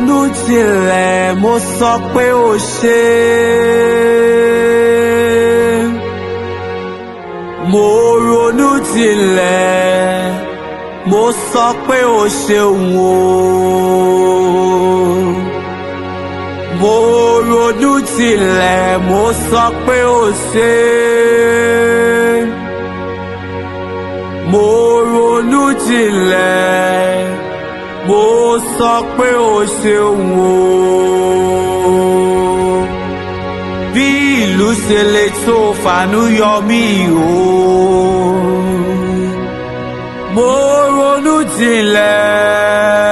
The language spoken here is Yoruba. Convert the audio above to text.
ronú jinlẹ̀ mo sọ pé o ṣé. Mo ronú jinlẹ̀ mo sọ pé o ṣeun o. Mo ronú jinlẹ̀ mo sọ pé o ṣé. Mo ronú jinlẹ̀ mo sọ pé o ṣeun o. Bí ìlú ṣe le tó fàánú yọ mí o. Mo ronú jinlẹ̀